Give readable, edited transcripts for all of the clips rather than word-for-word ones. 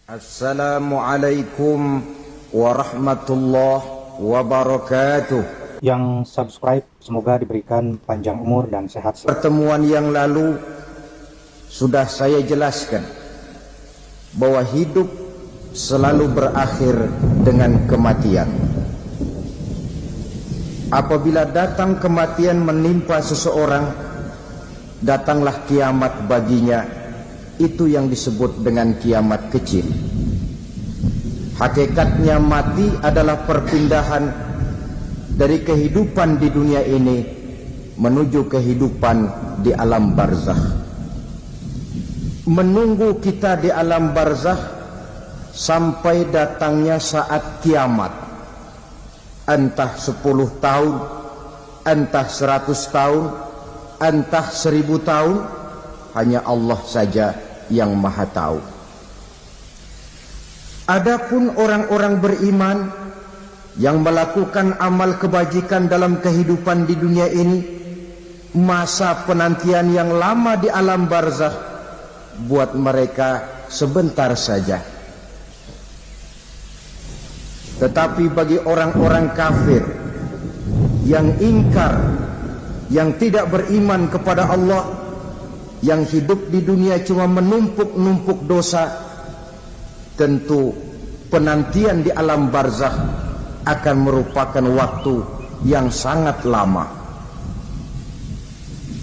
Assalamualaikum warahmatullahi wabarakatuh. Yang subscribe semoga diberikan panjang umur dan sehat selalu. Pertemuan yang lalu sudah saya jelaskan bahwa hidup selalu berakhir dengan kematian. Apabila datang kematian menimpa seseorang, datanglah kiamat baginya. Itu yang disebut dengan kiamat kecil. Hakikatnya mati adalah perpindahan dari kehidupan di dunia ini menuju kehidupan di alam barzakh. Menunggu kita di alam barzakh sampai datangnya saat kiamat. Entah 10 tahun, entah 100 tahun, entah 1000 tahun, hanya Allah saja yang maha tahu. Adapun orang-orang beriman yang melakukan amal kebajikan dalam kehidupan di dunia ini, masa penantian yang lama di alam barzakh buat mereka sebentar saja. Tetapi bagi orang-orang kafir yang ingkar, yang tidak beriman kepada Allah, yang hidup di dunia cuma menumpuk-numpuk dosa, tentu penantian di alam barzakh akan merupakan waktu yang sangat lama.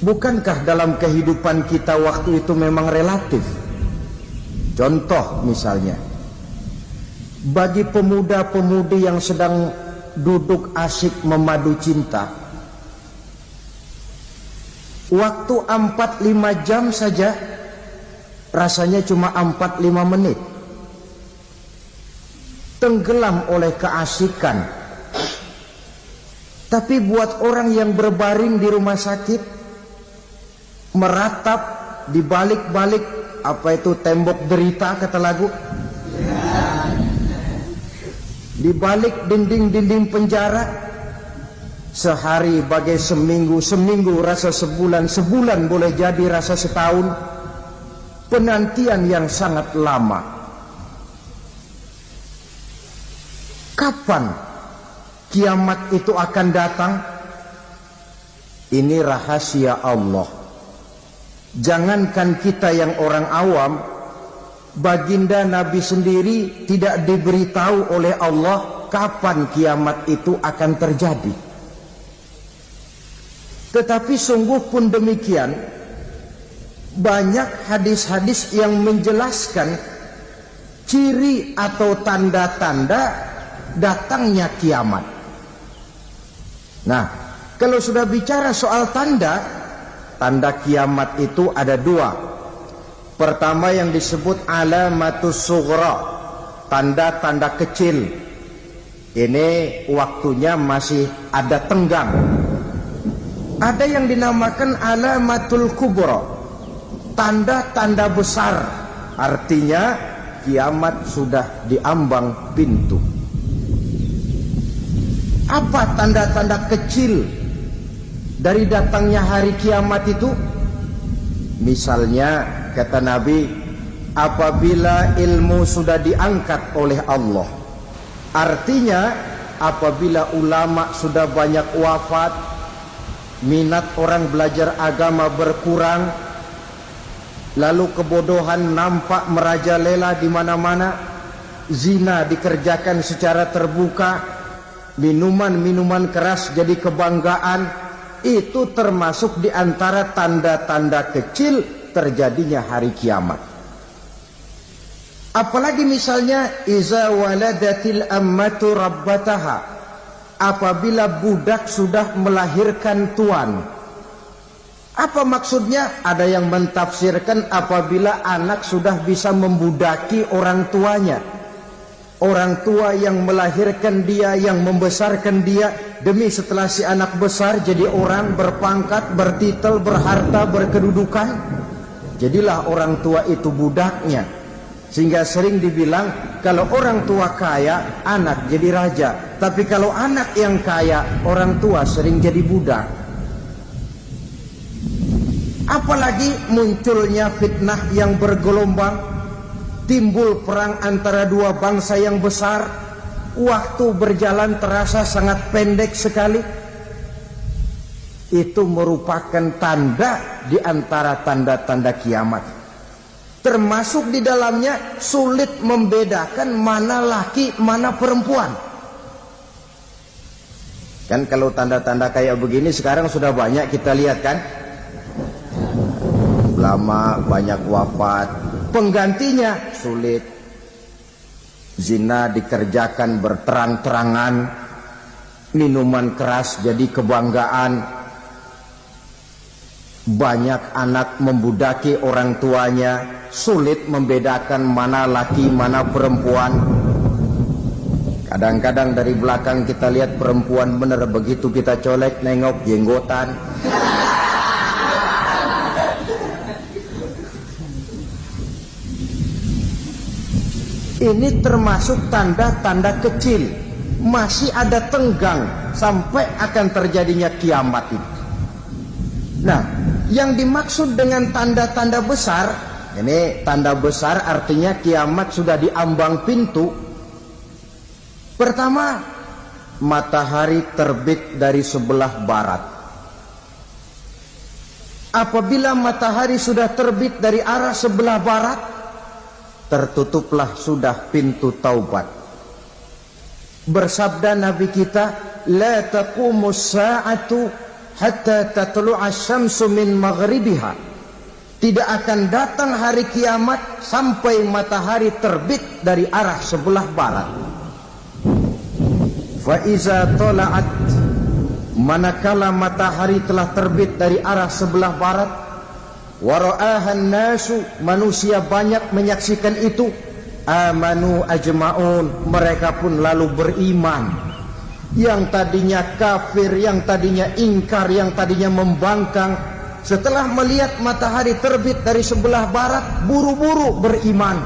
Bukankah dalam kehidupan kita waktu itu memang relatif? Contoh misalnya, bagi pemuda-pemudi yang sedang duduk asyik memadu cinta, waktu 4-5 jam saja rasanya cuma 4-5 menit. Tenggelam oleh keasikan. Tapi buat orang yang berbaring di rumah sakit, meratap di balik-balik apa itu tembok derita kata lagu, di balik dinding-dinding penjara, sehari bagai seminggu, seminggu rasa sebulan, sebulan boleh jadi rasa setahun. Penantian yang sangat lama. Kapan kiamat itu akan datang? Ini rahasia Allah. Jangankan kita yang orang awam, baginda Nabi sendiri tidak diberitahu oleh Allah kapan kiamat itu akan terjadi. Tetapi sungguh pun demikian, banyak hadis-hadis yang menjelaskan ciri atau tanda-tanda datangnya kiamat. Nah, kalau sudah bicara soal tanda kiamat itu ada dua. Pertama yang disebut alamatus sughra, tanda-tanda kecil. Ini waktunya masih ada tenggang. Ada yang dinamakan alamatul kubra, tanda-tanda besar. Artinya kiamat sudah diambang pintu. Apa tanda-tanda kecil dari datangnya hari kiamat itu? Misalnya kata Nabi, apabila ilmu sudah diangkat oleh Allah. Artinya apabila ulama sudah banyak wafat, minat orang belajar agama berkurang, lalu kebodohan nampak merajalela di mana-mana, zina dikerjakan secara terbuka, minuman-minuman keras jadi kebanggaan, itu termasuk di antara tanda-tanda kecil terjadinya hari kiamat. Apalagi misalnya iza waladatil ammatu rabbataha, apabila budak sudah melahirkan tuan. Apa maksudnya? Ada yang mentafsirkan apabila anak sudah bisa membudaki orang tuanya. Orang tua yang melahirkan dia, yang membesarkan dia, demi setelah si anak besar jadi orang berpangkat, bertitel, berharta, berkedudukan, jadilah orang tua itu budaknya. Sehingga sering dibilang kalau orang tua kaya, anak jadi raja. Tapi kalau anak yang kaya, orang tua sering jadi budak. Apalagi munculnya fitnah yang bergelombang. timbul perang antara dua bangsa yang besar, waktu berjalan terasa sangat pendek sekali. Itu merupakan tanda di antara tanda-tanda kiamat. Termasuk di dalamnya sulit membedakan mana laki, mana perempuan. Kan kalau tanda-tanda kayak begini sekarang sudah banyak kita lihat kan. Lama banyak wafat, penggantinya sulit. Zina dikerjakan berterang-terangan, minuman keras jadi kebanggaan. Banyak anak membudaki orang tuanya, sulit membedakan mana laki mana perempuan. Kadang-kadang dari belakang kita lihat perempuan bener, begitu kita colek nengok jenggotan. Ini termasuk tanda-tanda kecil, masih ada tenggang sampai akan terjadinya kiamat itu. Nah, yang dimaksud dengan tanda-tanda besar, ini tanda besar artinya kiamat sudah di ambang pintu. Pertama, matahari terbit dari sebelah barat. Apabila matahari sudah terbit dari arah sebelah barat, tertutuplah sudah pintu taubat. Bersabda Nabi kita, la taqumus sa'atu hatta tatlu'a syamsu min maghribiha. Tidak akan datang hari kiamat sampai matahari terbit dari arah sebelah barat. Fa iza tala'at, manakala matahari telah terbit dari arah sebelah barat, wa ra'ahan nasu, manusia banyak menyaksikan itu, amanu ajma'un, mereka pun lalu beriman. Yang tadinya kafir, yang tadinya ingkar, yang tadinya membangkang, setelah melihat matahari terbit dari sebelah barat, buru-buru beriman,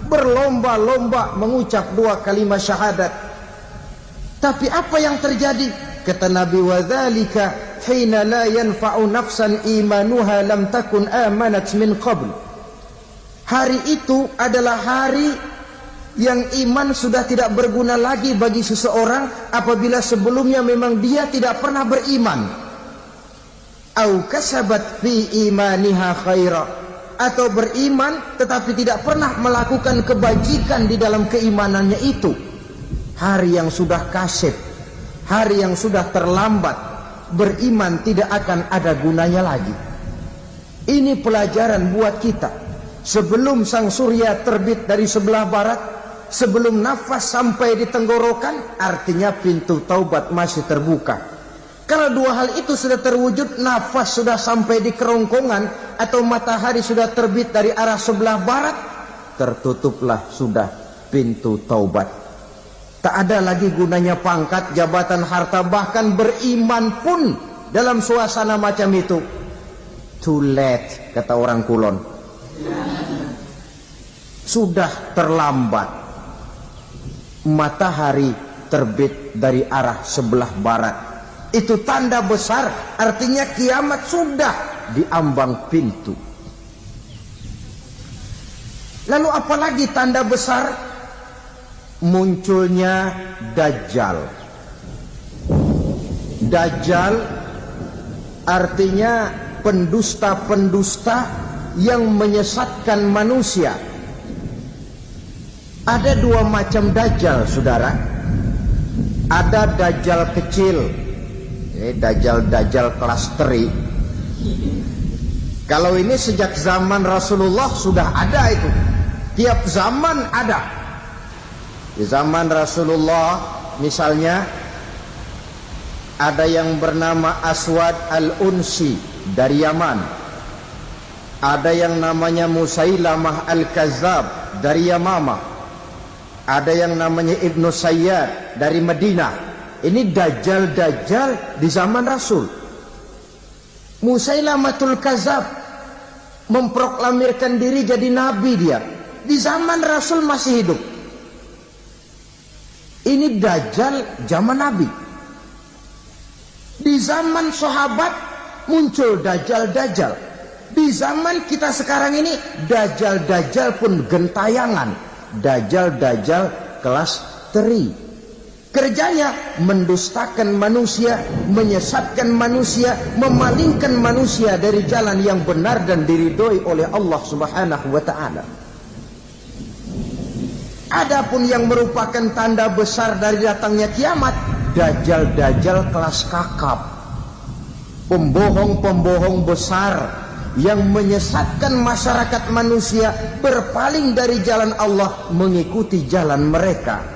berlomba-lomba mengucap dua kalimat syahadat. Tapi apa yang terjadi? Kata Nabi, wadzalika hina la yanfa'u nafsan imanuha lam takun amanat min qabl. Hari itu adalah hari yang iman sudah tidak berguna lagi bagi seseorang apabila sebelumnya memang dia tidak pernah beriman. Au kasabat fi imaniha khaira, atau beriman tetapi tidak pernah melakukan kebajikan di dalam keimanannya itu. Hari yang sudah kasib, hari yang sudah terlambat, beriman tidak akan ada gunanya lagi. Ini pelajaran buat kita. Sebelum sang surya terbit dari sebelah barat, sebelum nafas sampai di tenggorokan, artinya pintu taubat masih terbuka. Kalau dua hal itu sudah terwujud, nafas sudah sampai di kerongkongan atau matahari sudah terbit dari arah sebelah barat, tertutuplah sudah pintu taubat. Tak ada lagi gunanya pangkat, jabatan, harta, bahkan beriman pun dalam suasana macam itu. Too late, kata orang Kulon. Sudah terlambat. Matahari terbit dari arah sebelah barat. Itu tanda besar, artinya kiamat sudah di ambang pintu. Lalu apalagi tanda besar? Munculnya Dajjal. Dajjal artinya pendusta-pendusta yang menyesatkan manusia. Ada dua macam Dajjal, saudara. Ada Dajjal kecil, Dajjal kelas teri. Kalau ini sejak zaman Rasulullah sudah ada itu. Tiap zaman ada. Di zaman Rasulullah misalnya ada yang bernama Aswad al-Unsi dari Yaman. Ada yang namanya Musailamah al-Kazzab dari Yamamah. Ada yang namanya Ibnu Sayyad dari Madinah. Ini Dajjal-Dajjal di zaman Rasul. Musailamatul Kazzab memproklamirkan diri jadi nabi dia. Di zaman Rasul masih hidup. Ini Dajjal zaman Nabi. Di zaman sahabat muncul Dajjal-Dajjal. Di zaman kita sekarang ini, dajjal-dajjal pun gentayangan. Dajjal-dajjal kelas teri. Kerjanya mendustakan manusia, menyesatkan manusia, memalingkan manusia dari jalan yang benar dan diridhoi oleh Allah Subhanahu wa ta'ala. Adapun yang merupakan tanda besar dari datangnya kiamat, dajjal-dajjal kelas kakap. Pembohong-pembohong besar yang menyesatkan masyarakat manusia berpaling dari jalan Allah mengikuti jalan mereka.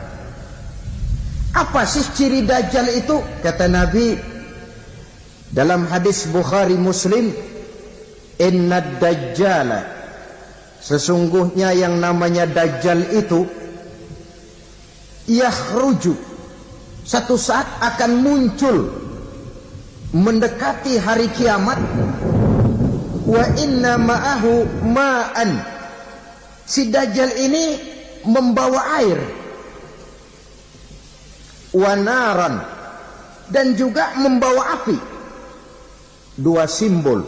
Apa sih ciri dajjal itu? Kata Nabi dalam hadis Bukhari Muslim, "Inna dajjala", sesungguhnya yang namanya dajjal itu yakhruju, satu saat akan muncul mendekati hari kiamat. Wa inna ma'ahu ma'an, si dajjal ini membawa air. Wa naran, dan juga membawa api. Dua simbol.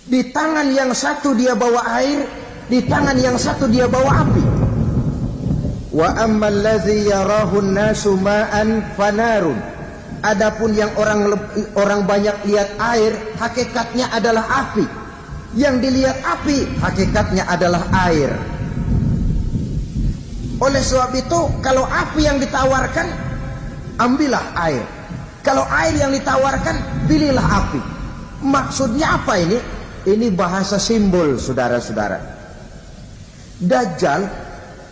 Di tangan yang satu dia bawa air, di tangan yang satu dia bawa api. Wa ammal ladzi yarahu an-nasu ma'an fanarun, adapun yang orang banyak lihat air, hakikatnya adalah api. Yang dilihat api, hakikatnya adalah air. Oleh sebab itu, kalau api yang ditawarkan, ambillah air. Kalau air yang ditawarkan, pilihlah api. Maksudnya apa ini? Ini bahasa simbol, saudara-saudara. Dajjal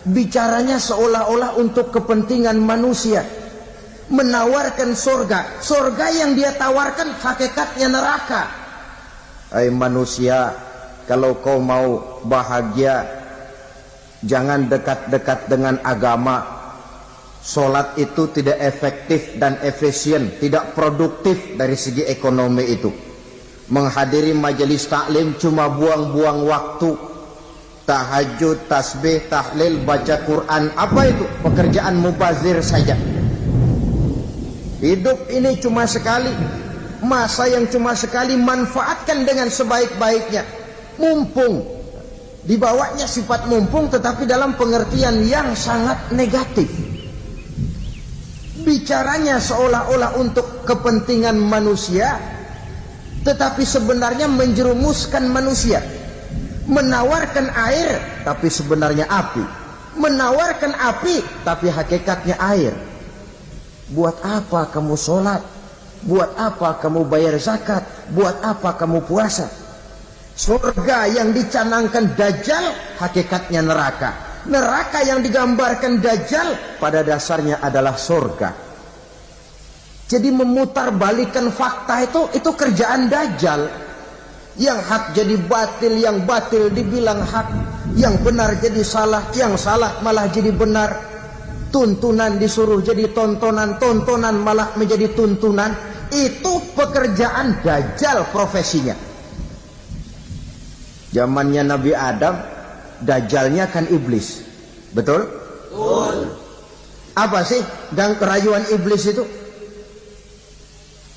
bicaranya seolah-olah untuk kepentingan manusia, menawarkan surga. Surga yang dia tawarkan hakikatnya neraka. Hai manusia, kalau kau mau bahagia, jangan dekat-dekat dengan agama. Sholat itu tidak efektif dan efisien, tidak produktif dari segi ekonomi itu. Menghadiri majelis taklim cuma buang-buang waktu. Tahajud, tasbih, tahlil, baca Quran, apa itu? Pekerjaan mubazir saja. Hidup ini cuma sekali, masa yang cuma sekali, manfaatkan dengan sebaik-baiknya. Mumpung. Dibawanya sifat mumpung, tetapi dalam pengertian yang sangat negatif. Bicaranya seolah-olah untuk kepentingan manusia, tetapi sebenarnya menjerumuskan manusia. Menawarkan air, tapi sebenarnya api. Menawarkan api, tapi hakikatnya air. Buat apa kamu sholat? Buat apa kamu bayar zakat? Buat apa kamu puasa? Surga yang dicanangkan dajjal, hakikatnya neraka. Neraka yang digambarkan dajjal, pada dasarnya adalah surga. Jadi memutarbalikkan fakta itu kerjaan dajjal. Yang hak jadi batil, yang batil dibilang hak, yang benar jadi salah, yang salah malah jadi benar. Tuntunan disuruh jadi tontonan, tontonan malah menjadi tuntunan. Itu pekerjaan dajjal profesinya. Zamannya Nabi Adam, dajjalnya kan iblis. Betul? Betul. Apa sih gang kerayuan iblis itu?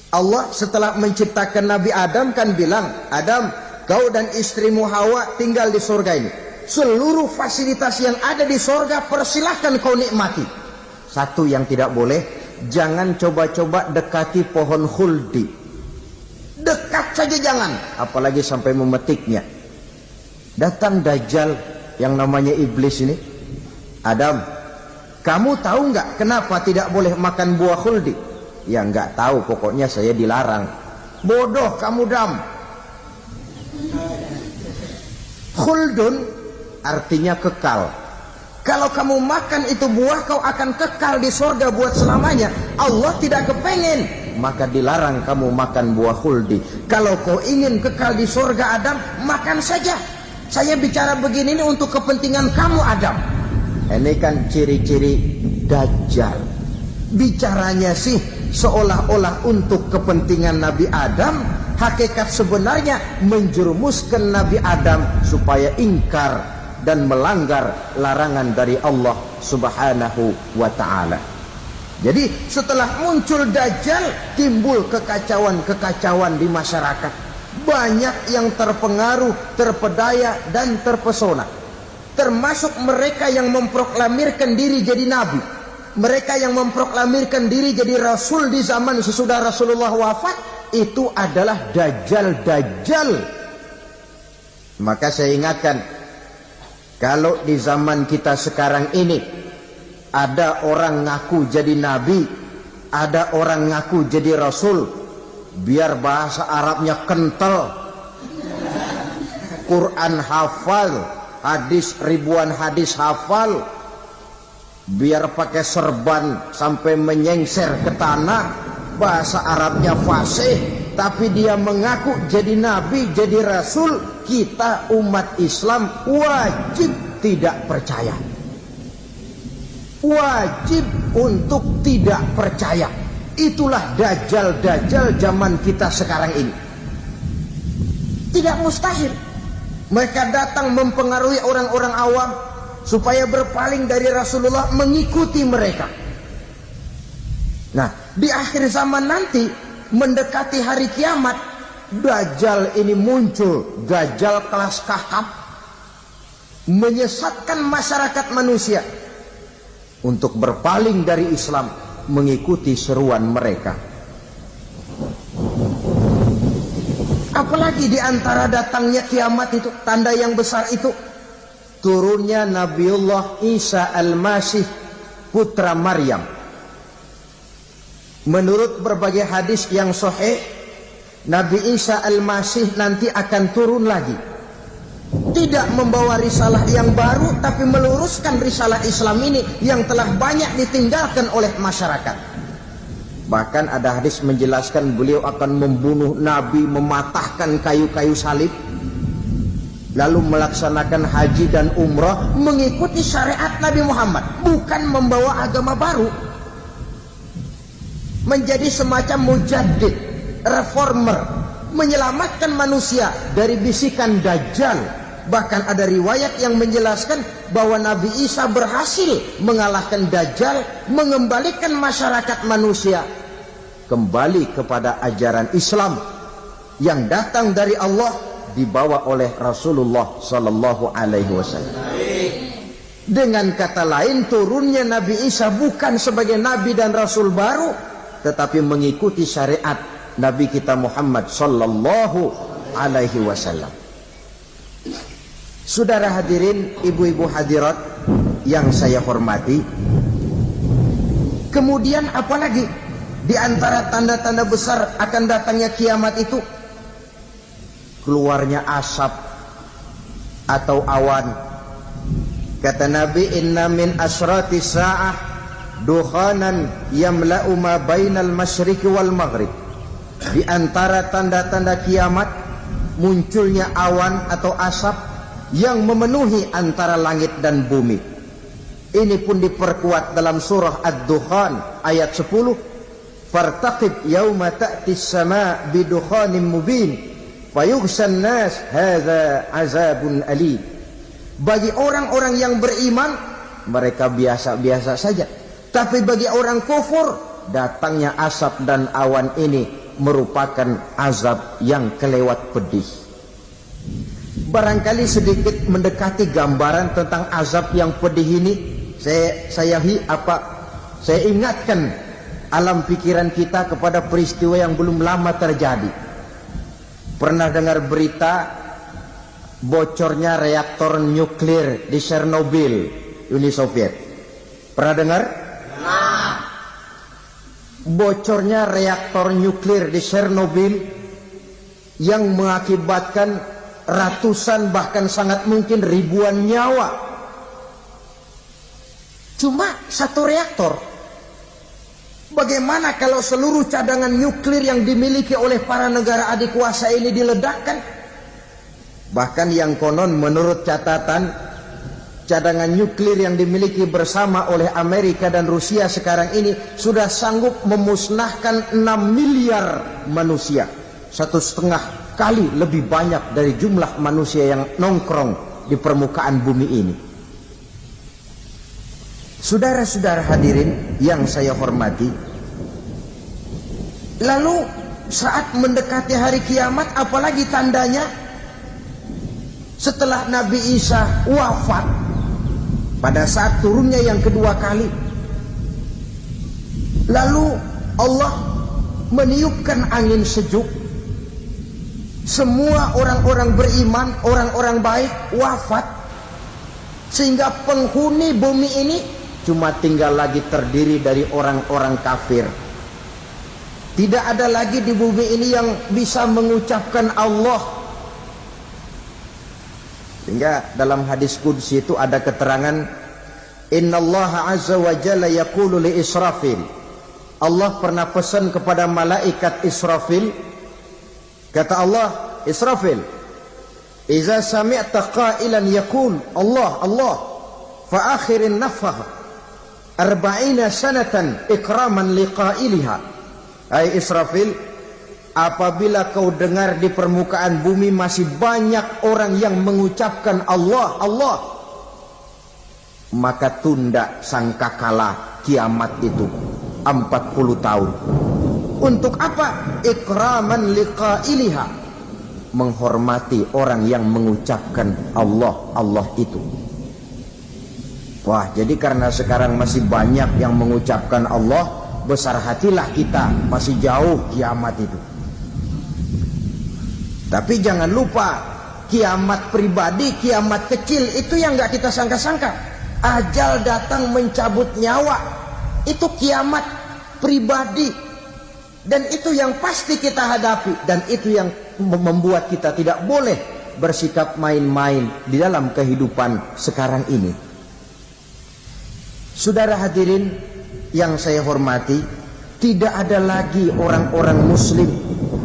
Allah setelah menciptakan Nabi Adam kan bilang, Adam, kau dan istrimu Hawa tinggal di surga ini. Seluruh fasilitas yang ada di surga persilahkan kau nikmati. Satu yang tidak boleh, jangan coba-coba dekati pohon khuldi. Dekat saja jangan, apalagi sampai memetiknya. Datang dajjal yang namanya iblis ini. Adam, kamu tahu nggak kenapa tidak boleh makan buah khuldi? Ya nggak tahu, pokoknya saya dilarang. Bodoh kamu Dam. Khuldun artinya kekal. Kalau kamu makan itu buah, kau akan kekal di surga buat selamanya. Allah tidak kepengen, maka dilarang kamu makan buah khuldi. Kalau kau ingin kekal di surga Adam, makan saja. Saya bicara begini ini untuk kepentingan kamu Adam. Ini kan ciri-ciri dajjal. Bicaranya sih seolah-olah untuk kepentingan Nabi Adam, hakikat sebenarnya menjerumuskan Nabi Adam supaya ingkar dan melanggar larangan dari Allah Subhanahu wa ta'ala. Jadi setelah muncul dajjal, timbul kekacauan-kekacauan di masyarakat. banyak yang terpengaruh, terpedaya, dan terpesona. Termasuk mereka yang memproklamirkan diri jadi nabi, mereka yang memproklamirkan diri jadi rasul di zaman sesudah Rasulullah wafat, itu adalah dajjal-dajjal. Maka saya ingatkan, kalau di zaman kita sekarang ini ada orang ngaku jadi nabi, ada orang ngaku jadi rasul, biar bahasa Arabnya kental, Quran hafal, hadis ribuan hadis hafal, biar pakai serban sampai menyengser ke tanah, bahasa Arabnya fasih, tapi dia mengaku jadi nabi, jadi rasul, kita umat Islam wajib tidak percaya. Wajib untuk tidak percaya. Itulah dajjal-dajjal zaman kita sekarang ini. Tidak mustahil mereka datang mempengaruhi orang-orang awam supaya berpaling dari Rasulullah, mengikuti mereka. Nah, di akhir zaman nanti, mendekati hari kiamat, dajjal ini muncul, dajjal kelas kakap, menyesatkan masyarakat manusia untuk berpaling dari Islam, mengikuti seruan mereka. Apalagi di antara datangnya kiamat itu, tanda yang besar itu, turunnya Nabiullah Isa Al-Masih, putra Maryam. Menurut berbagai hadis yang sahih, Nabi Isa Al-Masih nanti akan turun lagi, tidak membawa risalah yang baru, tapi meluruskan risalah Islam ini yang telah banyak ditinggalkan oleh masyarakat. Bahkan ada hadis menjelaskan beliau akan membunuh Nabi, mematahkan kayu-kayu salib, lalu melaksanakan haji dan umrah mengikuti syariat Nabi Muhammad, bukan membawa agama baru. Menjadi semacam mujaddid, reformer, menyelamatkan manusia dari bisikan dajjal. Bahkan ada riwayat yang menjelaskan bahwa Nabi Isa berhasil mengalahkan dajjal, mengembalikan masyarakat manusia kembali kepada ajaran Islam yang datang dari Allah, dibawa oleh Rasulullah sallallahu alaihi wasallam. Dengan kata lain, turunnya Nabi Isa bukan sebagai nabi dan rasul baru, tetapi mengikuti syariat Nabi kita Muhammad sallallahu alaihi wasallam. Saudara hadirin, ibu-ibu hadirat yang saya hormati, kemudian apalagi di antara tanda-tanda besar akan datangnya kiamat itu? Keluarnya asap atau awan. Kata Nabi, inna min asyrati sa'ah dukhanan yamla'u ma bainal masyriqi wal maghrib. Di antara tanda-tanda kiamat, munculnya awan atau asap yang memenuhi antara langit dan bumi. Ini pun diperkuat dalam surah Ad-Dukhan ayat 10. Fartaqib yauma ta'tis sama' bidukhanin mubin fayughshan nas hadza azabun alim. Bagi orang-orang yang beriman, mereka biasa-biasa saja. Tapi bagi orang kufur, datangnya asap dan awan ini merupakan azab yang kelewat pedih. Barangkali sedikit mendekati gambaran tentang azab yang pedih ini, saya ingatkan alam pikiran kita kepada peristiwa yang belum lama terjadi. Pernah dengar berita bocornya reaktor nuklir di Chernobyl, Uni Soviet? Pernah dengar? Bocornya reaktor nuklir di Chernobyl yang mengakibatkan ratusan, bahkan sangat mungkin ribuan nyawa. Cuma satu reaktor. Bagaimana kalau seluruh cadangan nuklir yang dimiliki oleh para negara adik kuasa ini diledakkan? Bahkan yang konon menurut catatan, cadangan nuklir yang dimiliki bersama oleh Amerika dan Rusia sekarang ini sudah sanggup memusnahkan 6 miliar manusia. 1,5 kali lebih banyak dari jumlah manusia yang nongkrong di permukaan bumi ini. Saudara-saudara hadirin yang saya hormati, lalu saat mendekati hari kiamat, apalagi tandanya setelah Nabi Isa wafat pada saat turunnya yang kedua kali, lalu Allah meniupkan angin sejuk, semua orang-orang beriman, orang-orang baik wafat, sehingga penghuni bumi ini cuma tinggal lagi terdiri dari orang-orang kafir. Tidak ada lagi di bumi ini yang bisa mengucapkan Allah. Sehingga dalam hadis qudsi itu ada keterangan, innallaha azza wa jalla yaqulu li Israfil. Allah pernah pesan kepada malaikat Israfil, kata Allah, Israfil, iza sami'ta qailan yaqul Allah Allah fa akhirin nafah 40 sanatan ikraman liqailiha. Hai Israfil, apabila kau dengar di permukaan bumi masih banyak orang yang mengucapkan Allah Allah, maka tunda sangkakala kiamat itu 40 tahun. Untuk apa? Ikraman liqailiha, menghormati orang yang mengucapkan Allah Allah itu. Wah, jadi karena sekarang masih banyak yang mengucapkan Allah, besar hatilah kita, masih jauh kiamat itu. Tapi jangan lupa, kiamat pribadi, kiamat kecil itu yang nggak kita sangka-sangka. Ajal datang mencabut nyawa, itu kiamat pribadi, dan itu yang pasti kita hadapi, dan itu yang membuat kita tidak boleh bersikap main-main di dalam kehidupan sekarang ini. Saudara hadirin yang saya hormati, tidak ada lagi orang-orang muslim,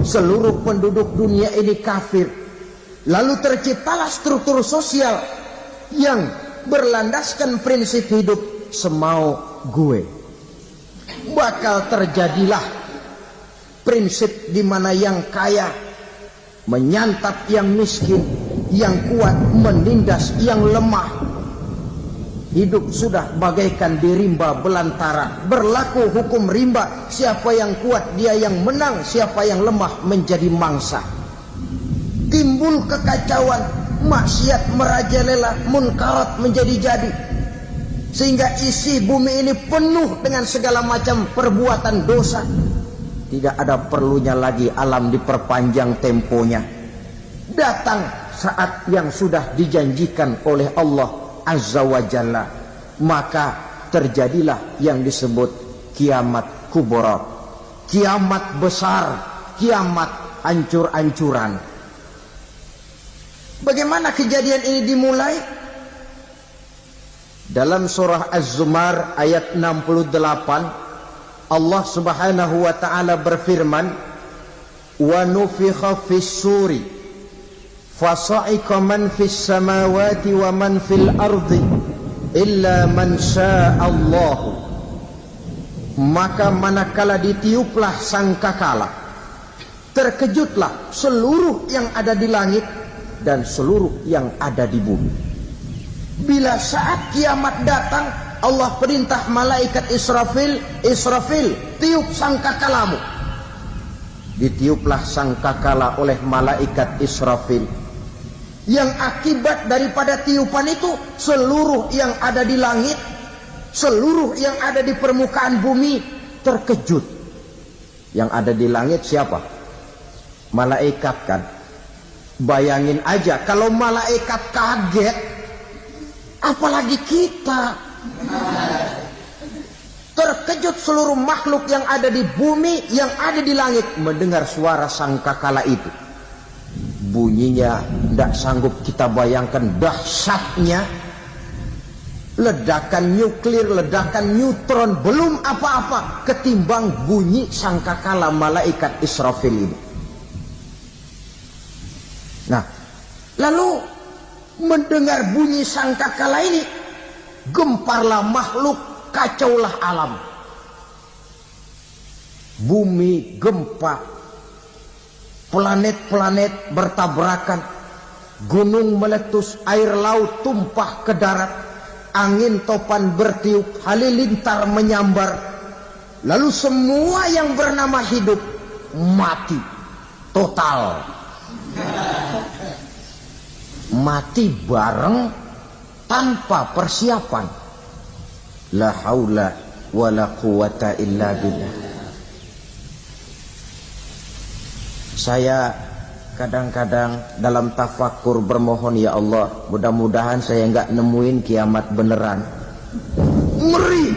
seluruh penduduk dunia ini kafir. Lalu terciptalah struktur sosial yang berlandaskan prinsip hidup semau gue. Bakal terjadilah prinsip di mana yang kaya menyantap yang miskin, yang kuat menindas yang lemah. Hidup sudah bagaikan di rimba belantara, berlaku hukum rimba, siapa yang kuat dia yang menang, siapa yang lemah menjadi mangsa. Timbul kekacauan, maksiat merajalela, munkarat menjadi-jadi, sehingga isi bumi ini penuh dengan segala macam perbuatan dosa. Tidak ada perlunya lagi alam diperpanjang temponya. Datang saat yang sudah dijanjikan oleh Allah Azza wa Jalla, maka terjadilah yang disebut kiamat kubra, kiamat besar, kiamat hancur-hancuran. Bagaimana kejadian ini dimulai? Dalam surah Az-Zumar ayat 68, Allah Subhanahu wa taala berfirman, wa nufikha fis-suri fasa'iqa man fis samawati wa man fil ardi illa man sya'allah. Maka manakala ditiuplah sangkakala, terkejutlah seluruh yang ada di langit dan seluruh yang ada di bumi. Bila saat kiamat datang, Allah perintah malaikat Israfil, Israfil, tiup sangkakalamu. Ditiuplah sangkakala oleh malaikat Israfil. Yang akibat daripada tiupan itu, seluruh yang ada di langit, seluruh yang ada di permukaan bumi terkejut. Yang ada di langit siapa? Malaikat kan. Bayangin aja kalau malaikat kaget, apalagi kita. Terkejut seluruh makhluk yang ada di bumi, yang ada di langit mendengar suara sangkakala itu. Bunyinya tidak sanggup kita bayangkan dahsyatnya. Ledakan nuklir, ledakan neutron, belum apa-apa ketimbang bunyi sangkakala malaikat Israfil ini. Nah, lalu mendengar bunyi sangkakala ini, gemparlah makhluk, kacaulah alam. Bumi gempa, planet-planet bertabrakan, gunung meletus, air laut tumpah ke darat, angin topan bertiup, halilintar menyambar. Lalu semua yang bernama hidup mati total. Mati bareng tanpa persiapan. La haula wala quwata illa billah. Saya kadang-kadang dalam tafakur bermohon, ya Allah, mudah-mudahan saya enggak nemuin kiamat beneran. Ngeri.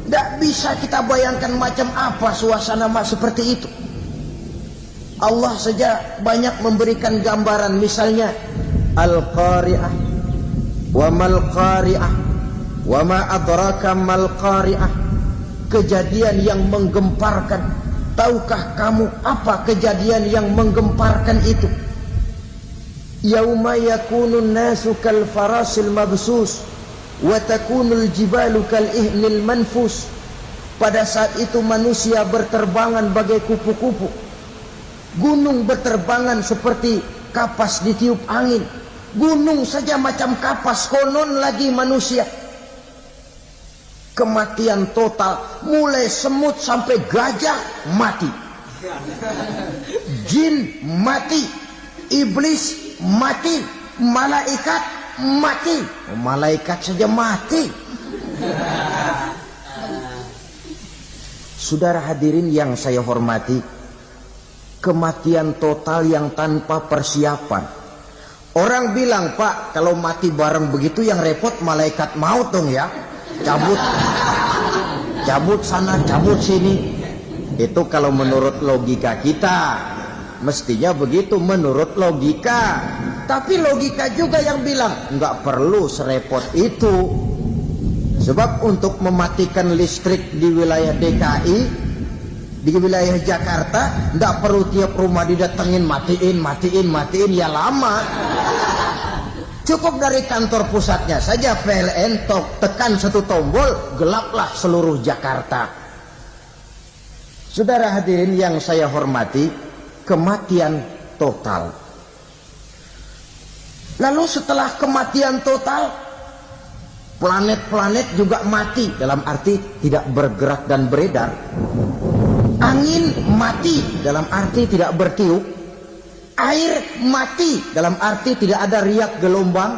Tidak bisa kita bayangkan macam apa suasana seperti itu. Allah saja banyak memberikan gambaran, misalnya Al-Qari'ah, wa mal qari'ah, wa ma adraka mal qari'ah. Kejadian yang menggemparkan. Tahukah kamu apa kejadian yang menggemparkan itu? Yauma yakunun nasu kal farasil mabsus wa takunul jibalu kal ihnil manfus. Pada saat itu manusia berterbangan bagai kupu-kupu. Gunung berterbangan seperti kapas ditiup angin. Gunung saja macam kapas, konon lagi manusia. Kematian total, mulai semut sampai gajah mati, jin mati, iblis mati, malaikat mati. Malaikat saja mati. Saudara hadirin yang saya hormati, kematian total yang tanpa persiapan. Orang bilang, Pak, kalau mati bareng begitu yang repot malaikat maut dong ya. Cabut sana, cabut sini. Itu kalau menurut logika kita, mestinya begitu menurut logika. Tapi logika juga yang bilang nggak perlu serepot itu. Sebab untuk mematikan listrik di wilayah DKI, di wilayah Jakarta, nggak perlu tiap rumah didatengin matiin ya lama. Cukup dari kantor pusatnya saja PLN, tekan satu tombol, gelaplah seluruh Jakarta. Saudara hadirin yang saya hormati, kematian total. Lalu setelah kematian total, planet-planet juga mati, dalam arti tidak bergerak dan beredar. Angin mati, dalam arti tidak bertiup. Air mati, dalam arti tidak ada riak gelombang.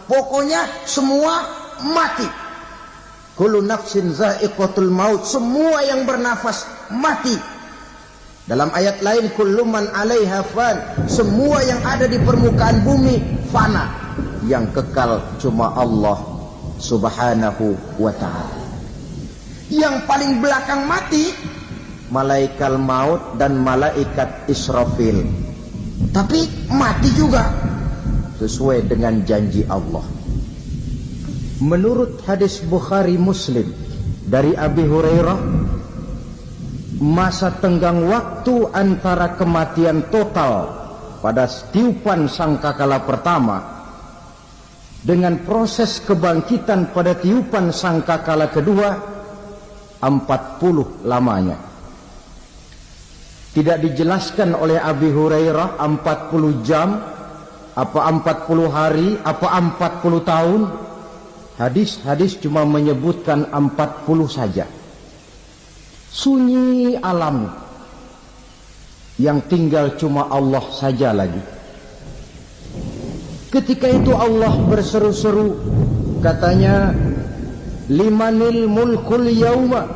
Pokoknya semua mati. Kullu nafsin za'iqatul maut. Semua yang bernafas mati. Dalam ayat lain, kullu man 'alaiha fan. Semua yang ada di permukaan bumi fana. Yang kekal cuma Allah Subhanahu wa ta'ala. Yang paling belakang mati malaikat maut dan malaikat Israfil. Tapi mati juga sesuai dengan janji Allah. Menurut hadis Bukhari Muslim dari Abi Hurairah, masa tenggang waktu antara kematian total pada tiupan sangkakala pertama dengan proses kebangkitan pada tiupan sangkakala kedua 40 lamanya. Tidak dijelaskan oleh Abi Hurairah 40 jam, apa 40 hari, apa 40 tahun. Hadis-hadis cuma menyebutkan 40 saja. Sunyi alam, yang tinggal cuma Allah saja lagi. Ketika itu Allah berseru-seru, katanya, limanil mulkul yauma.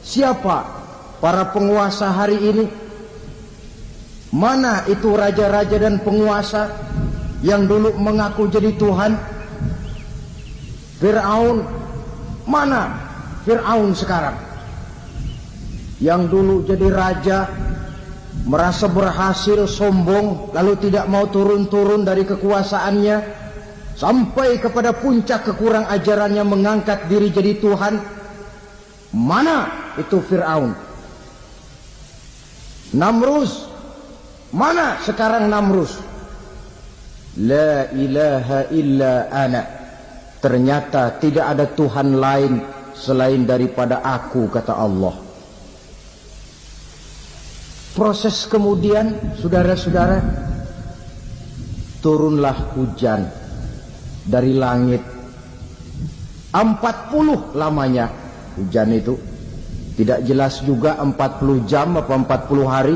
Siapa para penguasa hari ini? Mana itu raja-raja dan penguasa yang dulu mengaku jadi Tuhan? Fir'aun. Mana Fir'aun sekarang? Yang dulu jadi raja, merasa berhasil, sombong, lalu tidak mau turun-turun dari kekuasaannya, sampai kepada puncak kekurang ajarannya mengangkat diri jadi Tuhan. Mana itu Fir'aun? Namrus. Mana sekarang Namrus? La ilaha illa ana. Ternyata tidak ada Tuhan lain selain daripada aku, kata Allah. Proses kemudian, saudara-saudara, turunlah hujan dari langit. 40 lamanya hujan itu. Tidak jelas juga 40 jam apa 40 hari.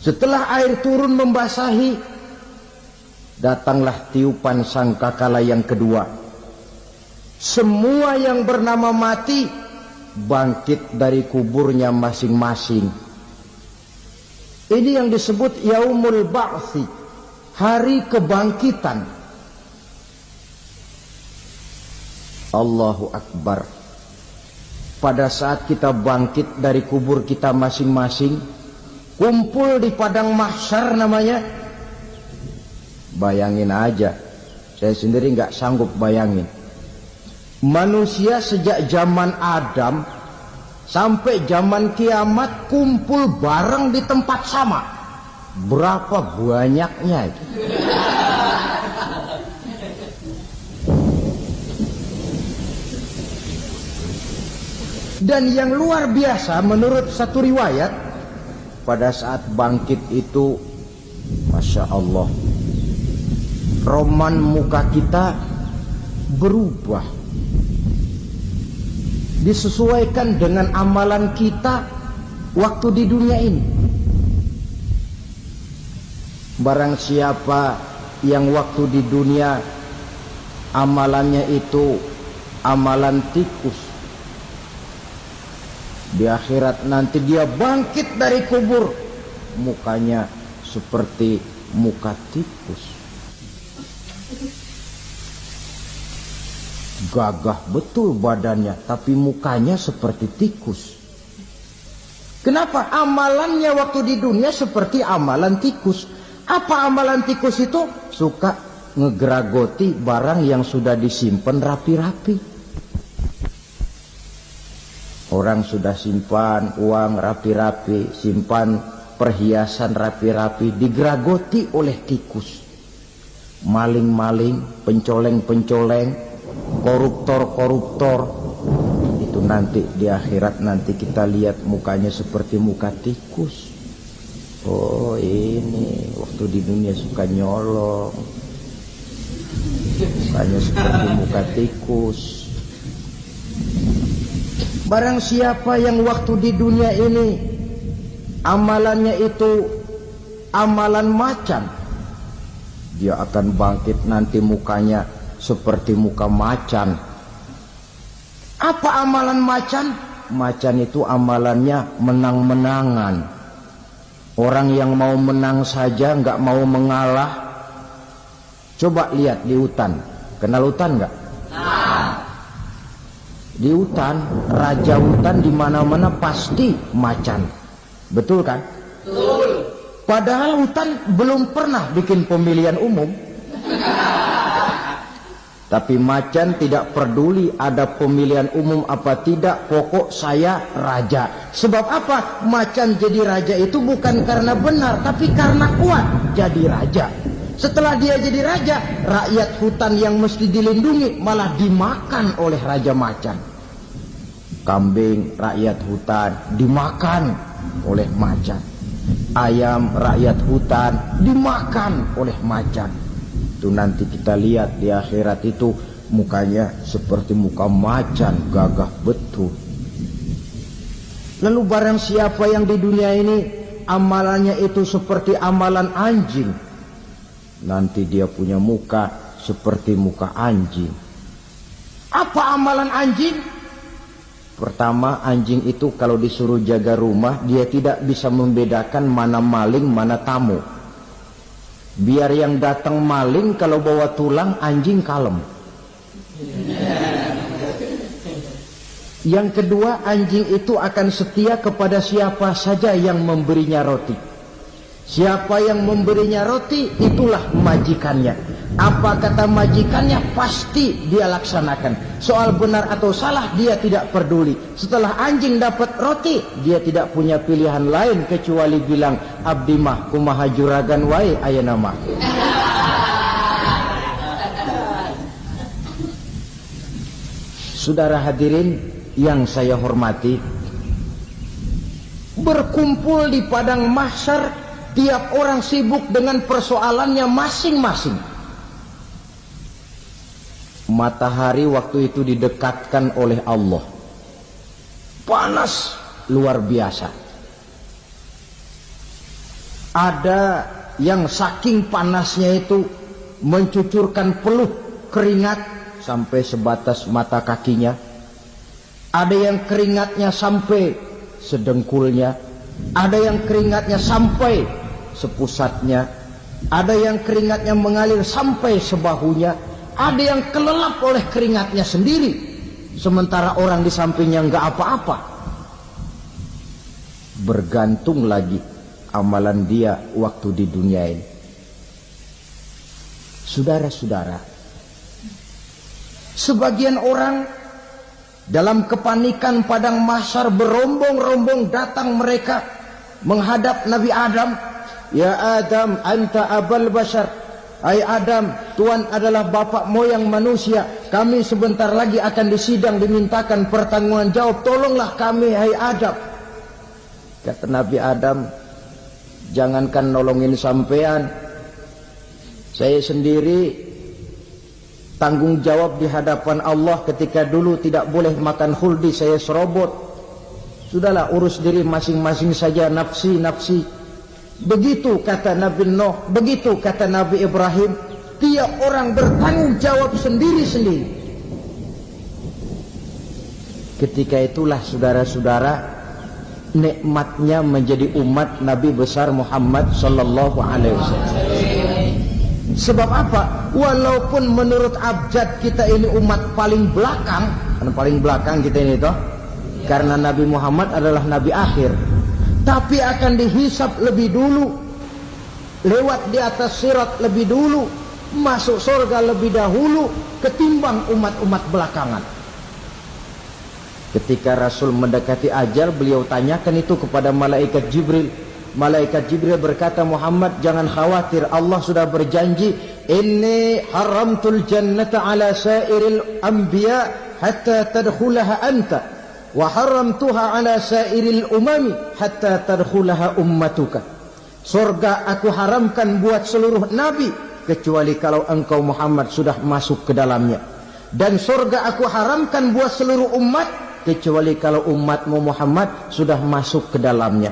Setelah air turun membasahi, datanglah tiupan sangkakala yang kedua. Semua yang bernama mati bangkit dari kuburnya masing-masing. Ini yang disebut Yaumul Ba'thi, hari kebangkitan. Allahu Akbar. Pada saat kita bangkit dari kubur kita masing-masing, kumpul di padang mahsyar namanya. Bayangin aja, saya sendiri nggak sanggup bayangin. Manusia sejak zaman Adam sampai zaman kiamat kumpul bareng di tempat sama. Berapa banyaknya itu? Dan yang luar biasa menurut satu riwayat, pada saat bangkit itu, Masya Allah, roman muka kita berubah, disesuaikan dengan amalan kita waktu di dunia ini. Barang siapa yang waktu di dunia amalannya itu amalan tikus, di akhirat nanti dia bangkit dari kubur, mukanya seperti muka tikus. Gagah betul badannya, tapi mukanya seperti tikus. Kenapa? Amalannya waktu di dunia seperti amalan tikus. Apa amalan tikus itu? Suka ngegeragoti barang yang sudah disimpan rapi-rapi. Orang sudah simpan uang rapi-rapi, simpan perhiasan rapi-rapi, digeragoti oleh tikus. Maling-maling, pencoleng-pencoleng, koruptor-koruptor, itu nanti di akhirat nanti kita lihat mukanya seperti muka tikus. Oh, ini waktu di dunia suka nyolong, mukanya seperti muka tikus. Barang siapa yang waktu di dunia ini amalannya itu amalan macan, dia akan bangkit nanti mukanya seperti muka macan. Apa amalan macan? Macan itu amalannya menang-menangan. Orang yang mau menang saja nggak mau mengalah. Coba lihat di hutan. Kenal hutan nggak? Di hutan, raja hutan di mana-mana pasti macan. Betul kan? Betul. Padahal hutan belum pernah bikin pemilihan umum. Tapi macan tidak peduli ada pemilihan umum apa tidak, pokok saya raja. Sebab apa? Macan jadi raja itu bukan karena benar, tapi karena kuat jadi raja. Setelah dia jadi raja, rakyat hutan yang mesti dilindungi malah dimakan oleh raja macan. Kambing rakyat hutan dimakan oleh macan. Ayam rakyat hutan dimakan oleh macan. Itu nanti kita lihat di akhirat itu mukanya seperti muka macan, gagah betul. Lalu barang siapa yang di dunia ini amalannya itu seperti amalan anjing, nanti dia punya muka seperti muka anjing. Apa amalan anjing? Pertama, anjing itu kalau disuruh jaga rumah, dia tidak bisa membedakan mana maling, mana tamu. Biar yang datang maling, kalau bawa tulang, anjing kalem. Yang kedua, anjing itu akan setia kepada siapa saja yang memberinya roti. Siapa yang memberinya roti, itulah majikannya. Apa kata majikannya, pasti dia laksanakan. Soal benar atau salah, dia tidak peduli. Setelah anjing dapat roti, dia tidak punya pilihan lain kecuali bilang, abdi mah kumaha juragan wae ayeuna mah. Saudara hadirin yang saya hormati, berkumpul di padang mahsyar, tiap orang sibuk dengan persoalannya masing-masing. Matahari waktu itu didekatkan oleh Allah. panas luar biasa. Ada yang saking panasnya itu mencucurkan peluh keringat sampai sebatas mata kakinya. Ada yang keringatnya sampai sedengkulnya, ada yang keringatnya sampai sepusatnya, ada yang keringatnya mengalir sampai sebahunya, ada yang kelelap oleh keringatnya sendiri, sementara orang di sampingnya nggak apa-apa. Bergantung lagi amalan dia waktu di dunia ini. Saudara-saudara, sebagian orang dalam kepanikan padang mahsyar berombong-rombong datang mereka menghadap Nabi Adam. Ya Adam, anta abal bashar. Hai Adam, Tuhan adalah bapak moyang manusia. Kami sebentar lagi akan disidang, dimintakan pertanggungan jawab. Tolonglah kami, hai Adam. Kata Nabi Adam, jangankan nolongin sampean, saya sendiri tanggung jawab di hadapan Allah ketika dulu tidak boleh makan khuldi, saya serobot. Sudahlah, urus diri masing-masing saja, nafsi. Begitu kata Nabi Nuh, begitu kata Nabi Ibrahim. Tiap orang bertanggung jawab sendiri-sendiri. Ketika itulah saudara-saudara, nikmatnya menjadi umat Nabi besar Muhammad sallallahu alaihi wasallam. Sebab apa? Walaupun menurut abjad kita ini umat paling belakang, kan paling belakang kita ini toh, karena Nabi Muhammad adalah Nabi akhir, tapi akan dihisap lebih dulu, lewat di atas sirat lebih dulu, masuk surga lebih dahulu ketimbang umat-umat belakangan. Ketika Rasul mendekati ajal, beliau tanyakan itu kepada malaikat Jibril. Malaikat Jibril berkata, Muhammad jangan khawatir, Allah sudah berjanji, inni haramtul jannata ala sairil anbiya hatta tadkhulaha anta wa haramtuha ala sairil umami hatta tadkhulaha ummatuka. Surga aku haramkan buat seluruh nabi kecuali kalau engkau Muhammad sudah masuk ke dalamnya, dan surga aku haramkan buat seluruh umat kecuali kalau umatmu Muhammad sudah masuk ke dalamnya.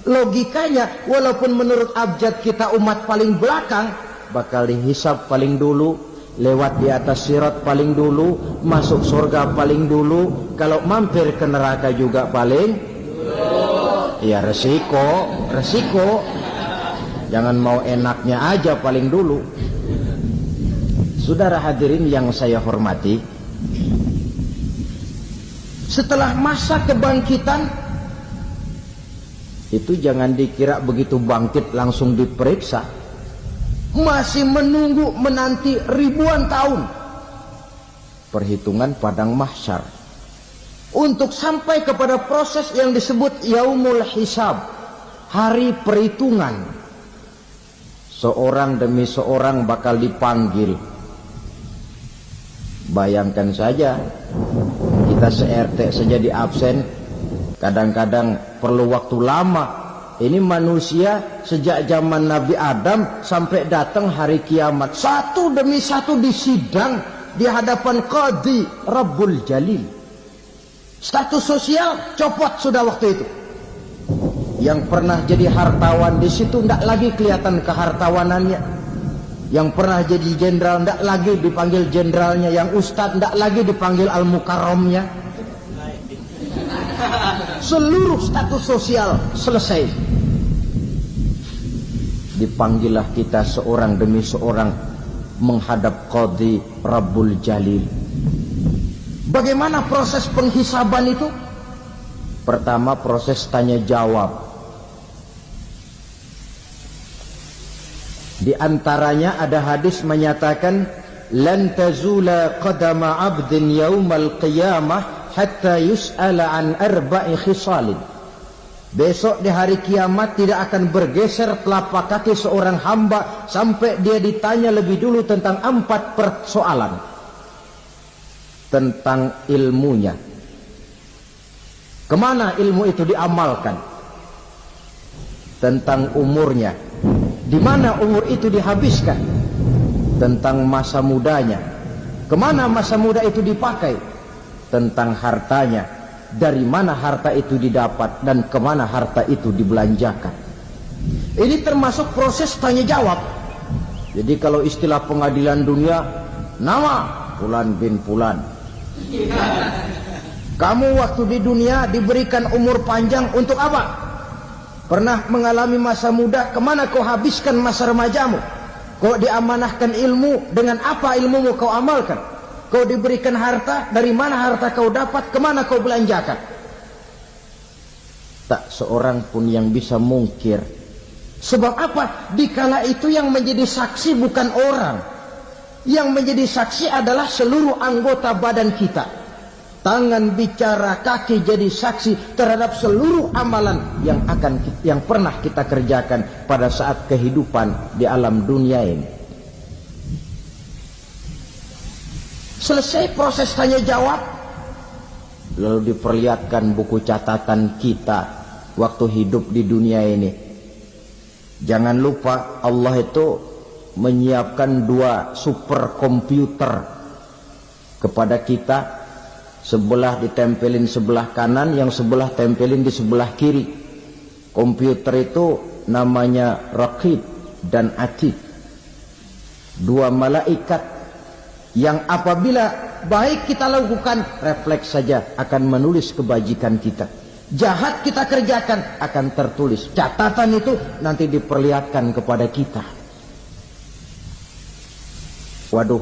Logikanya, walaupun menurut abjad kita umat paling belakang, bakal dihisab paling dulu, lewat di atas sirat paling dulu, masuk surga paling dulu, kalau mampir ke neraka juga paling dulu. Ya resiko. Jangan mau enaknya aja paling dulu. Saudara hadirin yang saya hormati, setelah masa kebangkitan itu jangan dikira begitu bangkit langsung diperiksa. Masih menunggu menanti ribuan tahun perhitungan padang mahsyar untuk sampai kepada proses yang disebut yaumul hisab, hari perhitungan. Seorang demi seorang bakal dipanggil. Bayangkan saja, kita se-RT saja di absen, kadang-kadang perlu waktu lama. Ini manusia sejak zaman Nabi Adam sampai datang hari kiamat, satu demi satu disidang di hadapan Qadhi Rabbul Jalil. Status sosial copot sudah waktu itu. Yang pernah jadi hartawan di situ tidak lagi kelihatan kehartawanannya. Yang pernah jadi jenderal tidak lagi dipanggil jenderalnya. Yang ustadz tidak lagi dipanggil al-mukarramnya. Seluruh status sosial selesai. Dipanggillah kita seorang demi seorang menghadap Qadhi Rabbul Jalil. Bagaimana proses penghisaban itu? Pertama, proses tanya jawab. Di antaranya ada hadis menyatakan, lan tazula qadama 'abdin yaumal qiyamah hatta yus'ala an arba'i khisalin. Besok di hari kiamat tidak akan bergeser telapak kaki seorang hamba sampai dia ditanya lebih dulu tentang 4 persoalan. Tentang ilmunya, kemana ilmu itu diamalkan. Tentang umurnya, di mana umur itu dihabiskan. Tentang masa mudanya, kemana masa muda itu dipakai. Tentang hartanya, dari mana harta itu didapat dan kemana harta itu dibelanjakan. Ini termasuk proses tanya jawab. Jadi kalau istilah pengadilan dunia, nama Fulan bin Fulan. Kamu waktu di dunia diberikan umur panjang untuk apa? Pernah mengalami masa muda, kemana kau habiskan masa remajamu? Kau diamanahkan ilmu, dengan apa ilmumu kau amalkan? Kau diberikan harta, dari mana harta kau dapat, kemana kau belanjakan? Tak seorang pun yang bisa mungkir. Sebab apa? Dikala itu yang menjadi saksi bukan orang. Yang menjadi saksi adalah seluruh anggota badan kita. Tangan bicara, kaki jadi saksi terhadap seluruh amalan yang pernah kita kerjakan pada saat kehidupan di alam dunia ini. Selesai proses tanya jawab, lalu diperlihatkan buku catatan kita waktu hidup di dunia ini. Jangan lupa Allah itu menyiapkan 2 superkomputer kepada kita. Sebelah ditempelin sebelah kanan, yang sebelah tempelin di sebelah kiri. Komputer itu namanya Raqib dan Atid. 2 malaikat yang apabila baik kita lakukan, refleks saja akan menulis kebajikan kita. Jahat kita kerjakan akan tertulis. Catatan itu nanti diperlihatkan kepada kita. Waduh,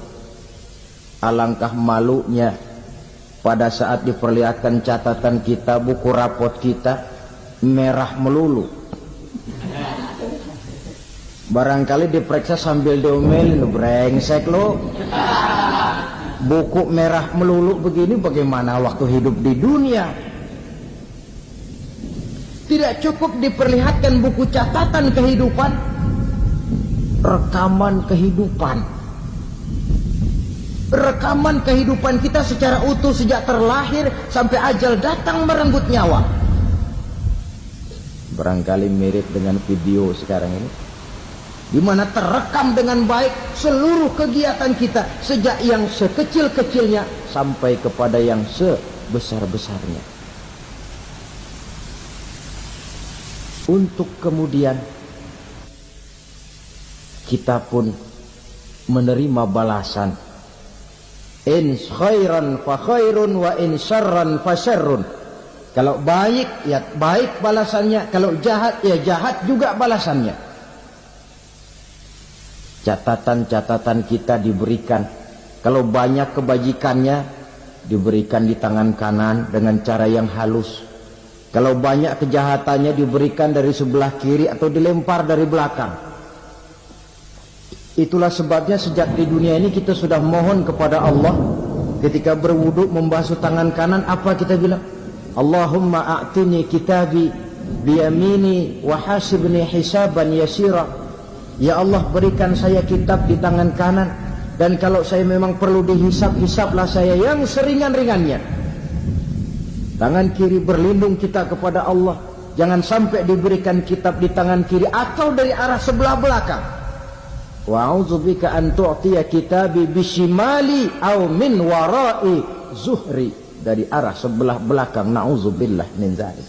alangkah malunya pada saat diperlihatkan catatan kita, buku rapot kita merah melulu. Barangkali diperiksa sambil diomelin, brengsek lo. Buku merah melulu begini bagaimana waktu hidup di dunia? Tidak cukup diperlihatkan buku catatan kehidupan, rekaman kehidupan. Rekaman kehidupan kita secara utuh sejak terlahir sampai ajal datang merenggut nyawa. Barangkali mirip dengan video sekarang ini, di mana terekam dengan baik seluruh kegiatan kita sejak yang sekecil-kecilnya sampai kepada yang sebesar-besarnya. Untuk kemudian kita pun menerima balasan. In khairan fa khairun wa in syarran fa syarrun. Kalau baik ya baik balasannya, kalau jahat ya jahat juga balasannya. Catatan-catatan kita diberikan. Kalau banyak kebajikannya diberikan di tangan kanan dengan cara yang halus. Kalau banyak kejahatannya diberikan dari sebelah kiri atau dilempar dari belakang. Itulah sebabnya sejak di dunia ini kita sudah mohon kepada Allah. Ketika berwudu membasuh tangan kanan, apa kita bilang? Allahumma a'tini kitabi biyamini wa hasibni hisaban yasira. Ya Allah, berikan saya kitab di tangan kanan, dan kalau saya memang perlu dihisab, hisablah saya yang seringan-ringannya. Tangan kiri berlindung kita kepada Allah. Jangan sampai diberikan kitab di tangan kiri atau dari arah sebelah belakang. Wa'udzubika an tu'tiya kitabi bishimali aw min wara'i zuhri. Dari arah sebelah belakang. Na'udzubillah min dzalik.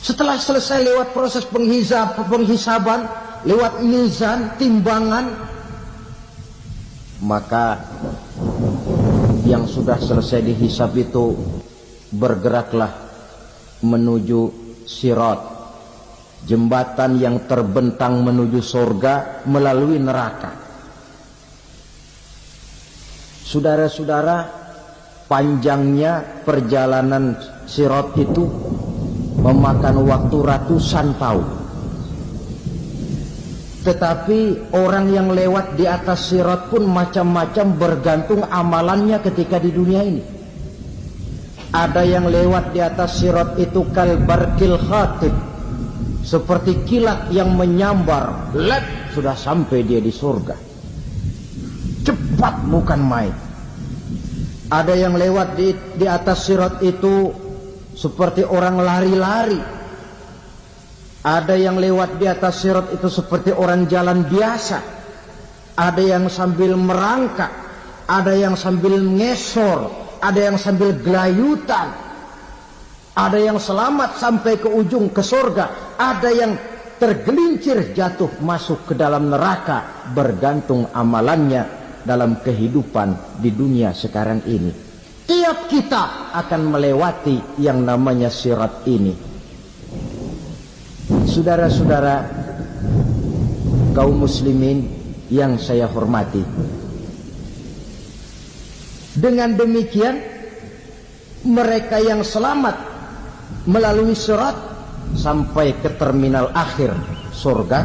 Setelah selesai lewat proses penghisaban, lewat mizan, timbangan, maka yang sudah selesai dihisab itu bergeraklah menuju sirat, jembatan yang terbentang menuju surga melalui neraka. Saudara-saudara, panjangnya perjalanan sirat itu memakan waktu ratusan tahun. Tetapi orang yang lewat di atas sirat pun macam-macam, bergantung amalannya ketika di dunia ini. Ada yang lewat di atas sirat itu kal barqil khatib, seperti kilat yang menyambar, sudah sampai dia di surga. Cepat bukan main. Ada yang lewat di atas sirat itu seperti orang lari-lari. Ada yang lewat di atas sirat itu seperti orang jalan biasa. Ada yang sambil merangkak, ada yang sambil ngesor, ada yang sambil gelayutan, ada yang selamat sampai ke ujung ke surga, ada yang tergelincir jatuh masuk ke dalam neraka, bergantung amalannya dalam kehidupan di dunia sekarang ini. Tiap kita akan melewati yang namanya sirat ini. Saudara-saudara kaum muslimin yang saya hormati, dengan demikian mereka yang selamat melalui sirat sampai ke terminal akhir surga,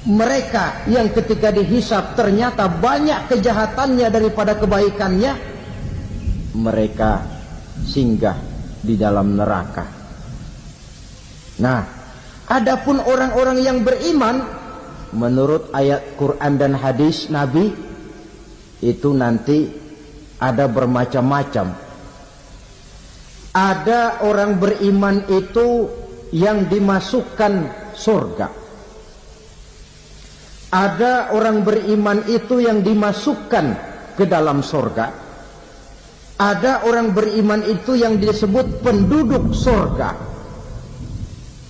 mereka yang ketika dihisab ternyata banyak kejahatannya daripada kebaikannya, mereka singgah di dalam neraka. Nah, adapun orang-orang yang beriman menurut ayat Quran dan hadis Nabi itu nanti ada bermacam-macam. Ada orang beriman itu yang dimasukkan surga. Ada orang beriman itu yang dimasukkan ke dalam surga. Ada orang beriman itu yang disebut penduduk surga.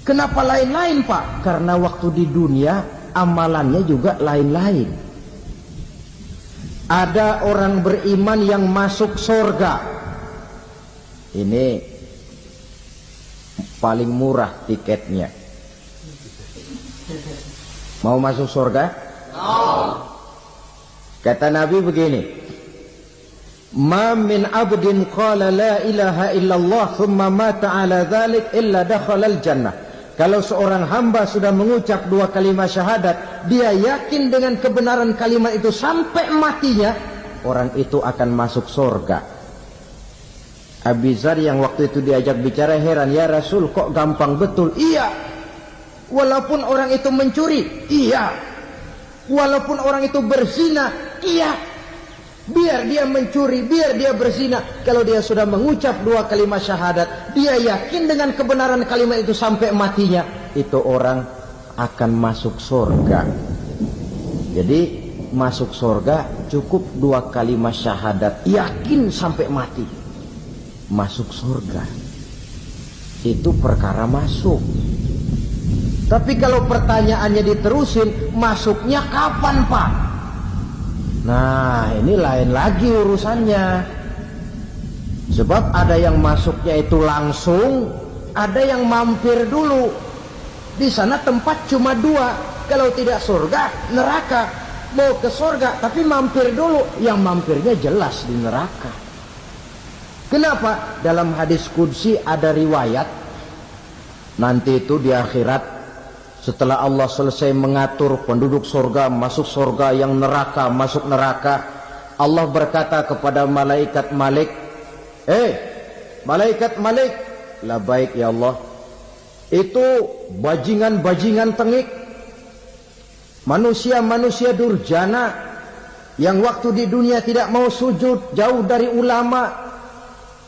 Kenapa lain-lain, Pak? Karena waktu di dunia amalannya juga lain-lain. Ada orang beriman yang masuk surga. Ini paling murah tiketnya. Mau masuk surga? Kata Nabi begini, ma min abdin qala la ilaha illallah thumma mata ala dhalik illa dakhala al-jannah. Kalau seorang hamba sudah mengucap dua kalimat syahadat, dia yakin dengan kebenaran kalimat itu sampai matinya, orang itu akan masuk surga. Abi Dzar yang waktu itu diajak bicara heran, ya Rasul kok gampang betul? Iya, walaupun orang itu mencuri, iya, walaupun orang itu berzina, iya, biar dia mencuri, biar dia berzina, kalau dia sudah mengucap dua kalimat syahadat, dia yakin dengan kebenaran kalimat itu sampai matinya, itu orang akan masuk surga. Jadi masuk surga cukup dua kalimat syahadat, yakin sampai mati, masuk surga. Itu perkara masuk. Tapi kalau pertanyaannya diterusin, masuknya kapan, Pak? Nah, ini lain lagi urusannya. Sebab ada yang masuknya itu langsung, ada yang mampir dulu. Di sana tempat cuma dua, kalau tidak surga, neraka. Mau ke surga tapi mampir dulu, yang mampirnya jelas di neraka. Kenapa? Dalam hadis qudsi ada riwayat, nanti itu di akhirat, setelah Allah selesai mengatur penduduk surga masuk surga, yang neraka masuk neraka, Allah berkata kepada malaikat Malik, malaikat Malik, labaik ya Allah, itu bajingan-bajingan tengik, manusia-manusia durjana yang waktu di dunia tidak mau sujud, jauh dari ulama,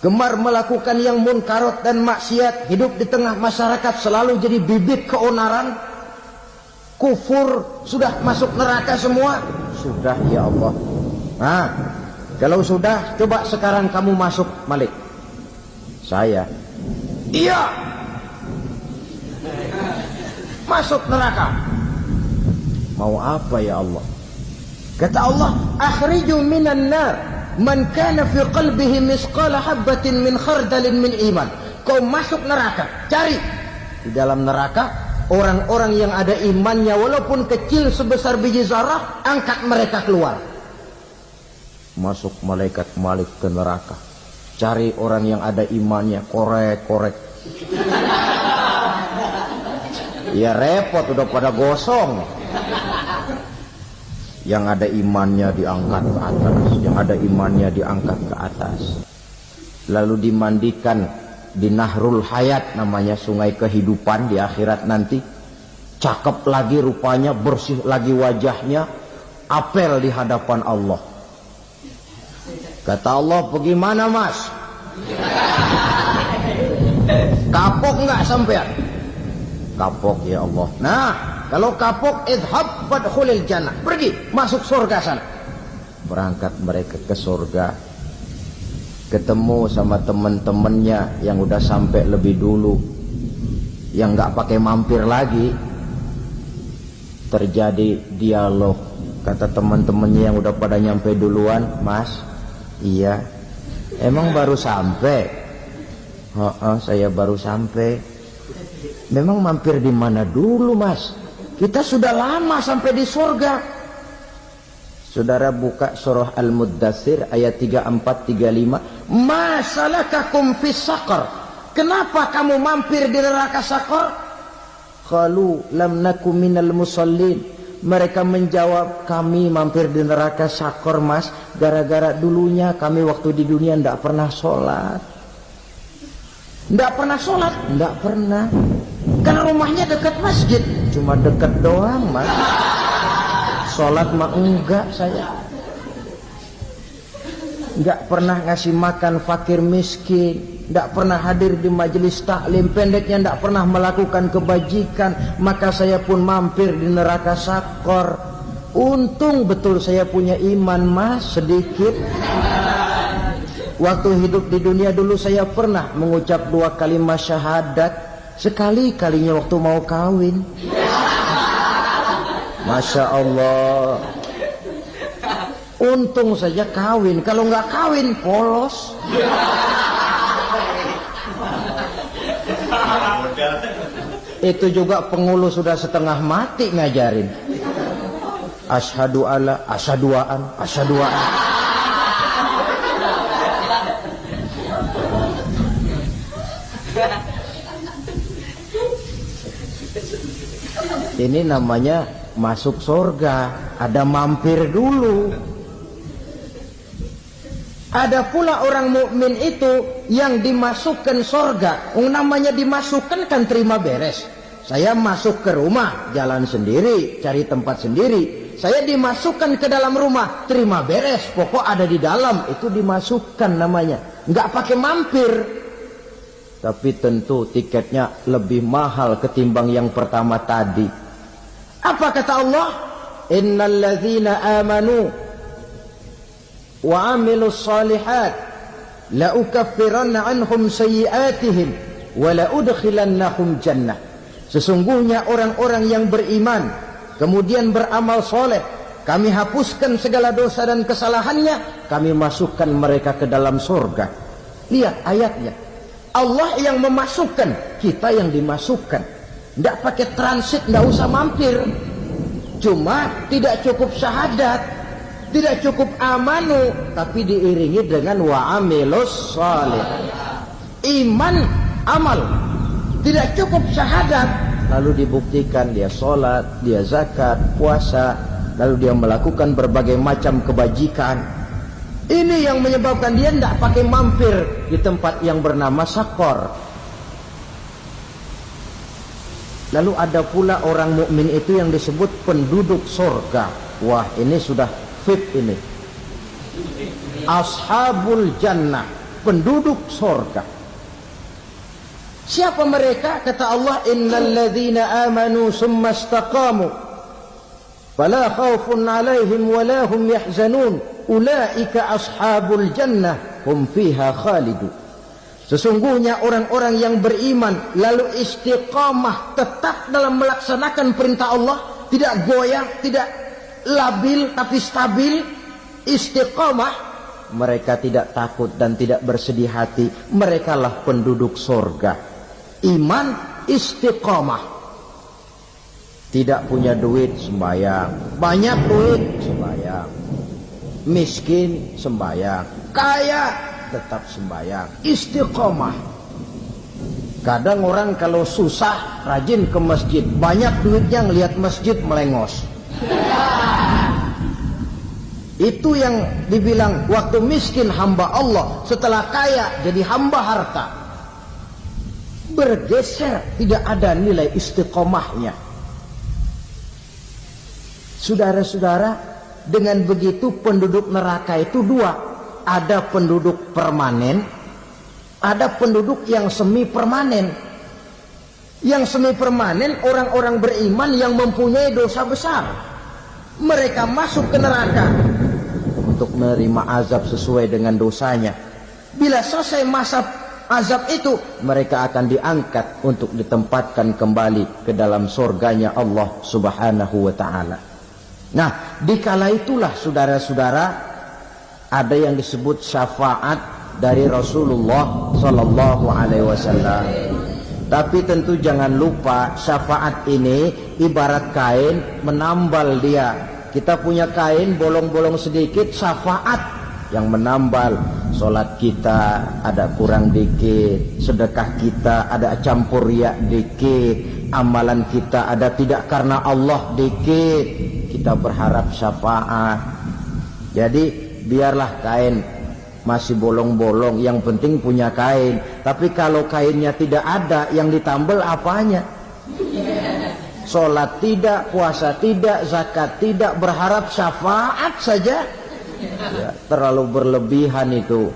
gemar melakukan yang munkarat dan maksiat, hidup di tengah masyarakat selalu jadi bibit keonaran, kufur, sudah masuk neraka semua. Sudah ya Allah. Nah, kalau sudah, coba sekarang kamu masuk, Malik. Saya, iya, masuk neraka. Mau apa ya Allah? Kata Allah, akhriju minan nar man kana fi qalbihi misqala habatin min khardalin min iman. Kau masuk neraka, cari di dalam neraka orang-orang yang ada imannya walaupun kecil sebesar biji zarah, angkat mereka keluar. Masuk malaikat Malik ke neraka, cari orang yang ada imannya, korek-korek. Ya repot, udah pada gosong. Yang ada imannya diangkat ke atas, yang ada imannya diangkat ke atas, lalu dimandikan di Nahrul Hayat, namanya sungai kehidupan di akhirat nanti. Cakep lagi rupanya, bersih lagi wajahnya, apel di hadapan Allah. Kata Allah, bagaimana mas? Kapok nggak sampean? Kapok ya Allah. Nah, kalau kapok, idhab fadkhulil jannah, pergi masuk surga sana. Berangkat mereka ke surga. ketemu sama temen-temennya yang udah sampai lebih dulu, yang nggak pakai mampir lagi. Terjadi dialog, kata teman-temannya yang udah pada nyampe duluan, "Mas, iya, emang baru sampai?" "Oh, saya baru sampai." "Memang mampir di mana dulu, Mas? Kita sudah lama sampai di surga." Saudara buka surah Al-Muddatsir ayat 34-35. "Ma salakakum fis saqar?" Kenapa kamu mampir di neraka Saqar? Qalu lam nakum minal musallin. Mereka menjawab, kami mampir di neraka Saqar, Mas, gara-gara dulunya kami waktu di dunia tidak pernah sholat. Tidak pernah sholat? Tidak pernah. Karena rumahnya dekat masjid. Cuma dekat doang, Mas. Sholat mah enggak saya. Enggak pernah ngasih makan fakir miskin, enggak pernah hadir di majelis taklim, pendeknya enggak pernah melakukan kebajikan. Maka saya pun mampir di neraka Saqar. Untung betul saya punya iman, Mas, sedikit. Waktu hidup di dunia dulu saya pernah mengucap 2 kalimat syahadat. Sekali-kalinya waktu mau kawin. Masya Allah. Untung saja kawin. Kalau nggak kawin, polos. Itu juga pengulu sudah setengah mati ngajarin. Asyhadu alla, asyaduaan, asyaduaan. Ini namanya masuk surga, ada mampir dulu. Ada pula orang mukmin itu yang dimasukkan surga. Namanya dimasukkan kan terima beres. Saya masuk ke rumah, jalan sendiri, cari tempat sendiri. Saya dimasukkan ke dalam rumah, terima beres, pokok ada di dalam, itu dimasukkan namanya. Nggak pakai mampir. Tapi tentu tiketnya lebih mahal ketimbang yang pertama tadi. Apa kata Allah? Innal ladzina amanu wa amilus salihat la ukaffiranna anhum sayyi'atihim wa la udkhilannahum jannah. Sesungguhnya orang-orang yang beriman kemudian beramal soleh, kami hapuskan segala dosa dan kesalahannya, kami masukkan mereka ke dalam surga. Lihat ayatnya. Allah yang memasukkan, kita yang dimasukkan. Tidak pakai transit, tidak usah mampir. Cuma tidak cukup syahadat, tidak cukup amanu, tapi diiringi dengan wa'amilus salih. Iman, amal. Tidak cukup syahadat, lalu dibuktikan dia sholat, dia zakat, puasa, lalu dia melakukan berbagai macam kebajikan. Ini yang menyebabkan dia tidak pakai mampir di tempat yang bernama Saqar. Lalu ada pula orang mukmin itu yang disebut penduduk surga. Wah, ini sudah fit ini. Ashabul jannah, penduduk surga. Siapa mereka? Kata Allah, innal ladzina amanu summa istaqamu fala khaufun 'alaihim wala hum yahzanun ulaika ashabul jannah hum fiha khalidun. Sesungguhnya orang-orang yang beriman lalu istiqamah, tetap dalam melaksanakan perintah Allah, tidak goyah, tidak labil tapi stabil, istiqamah, mereka tidak takut dan tidak bersedih hati. Merekalah penduduk surga. Iman, istiqamah. Tidak punya duit, sembahyang. Banyak duit, sembahyang. Miskin, sembahyang. Kaya, tetap sembahyang. Istiqamah. Kadang orang kalau susah rajin ke masjid, banyak duitnya ngelihat masjid melengos. Itu yang dibilang waktu miskin hamba Allah, setelah kaya jadi hamba harta. Bergeser, tidak ada nilai istiqomahnya. Saudara-saudara, dengan begitu penduduk neraka itu dua. Ada penduduk permanen, ada penduduk yang semi permanen. Yang semi permanen orang-orang beriman yang mempunyai dosa besar. Mereka masuk ke neraka untuk menerima azab sesuai dengan dosanya. Bila selesai masa azab itu, mereka akan diangkat untuk ditempatkan kembali ke dalam surganya Allah Subhanahu wa ta'ala. Nah, dikala itulah saudara-saudara, ada yang disebut syafaat dari Rasulullah Sallallahu Alaihi Wasallam. Tapi tentu jangan lupa, syafaat ini ibarat kain menambal dia. Kita punya kain bolong-bolong sedikit, syafaat yang menambal. Sholat kita ada kurang dikit, sedekah kita ada campur riak dikit, amalan kita ada tidak karena Allah dikit, kita berharap syafaat. Jadi biarlah kain masih bolong-bolong, yang penting punya kain. Tapi kalau kainnya tidak ada, yang ditambal apanya? Sholat tidak, puasa tidak, zakat tidak, berharap syafaat saja. Ya, terlalu berlebihan itu.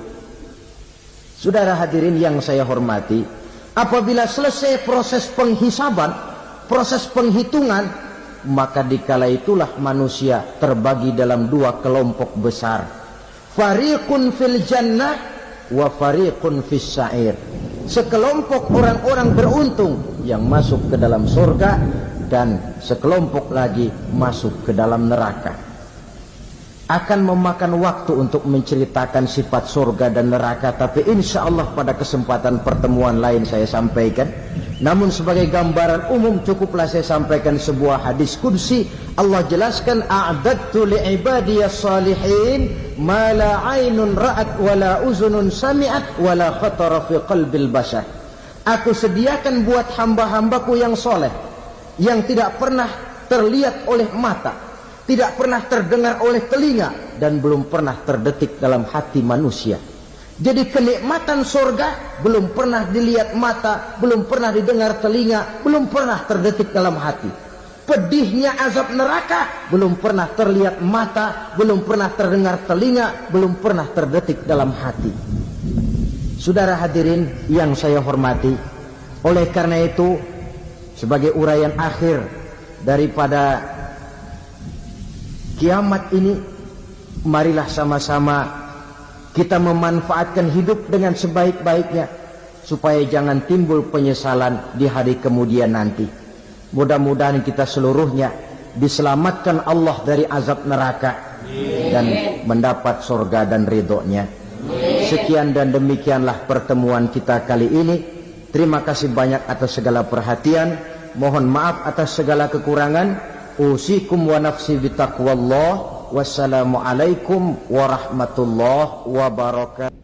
Saudara hadirin yang saya hormati, apabila selesai proses penghisaban, proses penghitungan, maka dikala itulah manusia terbagi dalam dua kelompok besar. Fariqun fil jannah wa fariqun fis sa'ir. Sekelompok orang-orang beruntung yang masuk ke dalam surga, dan sekelompok lagi masuk ke dalam neraka. Akan memakan waktu untuk menceritakan sifat surga dan neraka, tapi insya Allah pada kesempatan pertemuan lain saya sampaikan. Namun sebagai gambaran umum cukuplah saya sampaikan sebuah hadis qudsi. Allah jelaskan, a'dadtu li'ibadiyas salihin ma la 'ainun ra'at wa la uzunun sami'at wa la khatara fi qalbil bashar. Aku sediakan buat hamba-hambaku yang soleh, yang tidak pernah terlihat oleh mata, tidak pernah terdengar oleh telinga, dan belum pernah terdetik dalam hati manusia. Jadi kenikmatan surga belum pernah dilihat mata, belum pernah didengar telinga, belum pernah terdetik dalam hati. Pedihnya azab neraka belum pernah terlihat mata, belum pernah terdengar telinga, belum pernah terdetik dalam hati. Saudara hadirin yang saya hormati, oleh karena itu sebagai uraian akhir daripada kiamat ini, marilah sama-sama kita memanfaatkan hidup dengan sebaik-baiknya, supaya jangan timbul penyesalan di hari kemudian nanti. Mudah-mudahan kita seluruhnya diselamatkan Allah dari azab neraka dan mendapat surga dan ridhonya. Sekian dan demikianlah pertemuan kita kali ini. Terima kasih banyak atas segala perhatian. Mohon maaf atas segala kekurangan. Usikum wa nafsi bitaqwallah. Wassalamualaikum warahmatullahi wabarakatuh.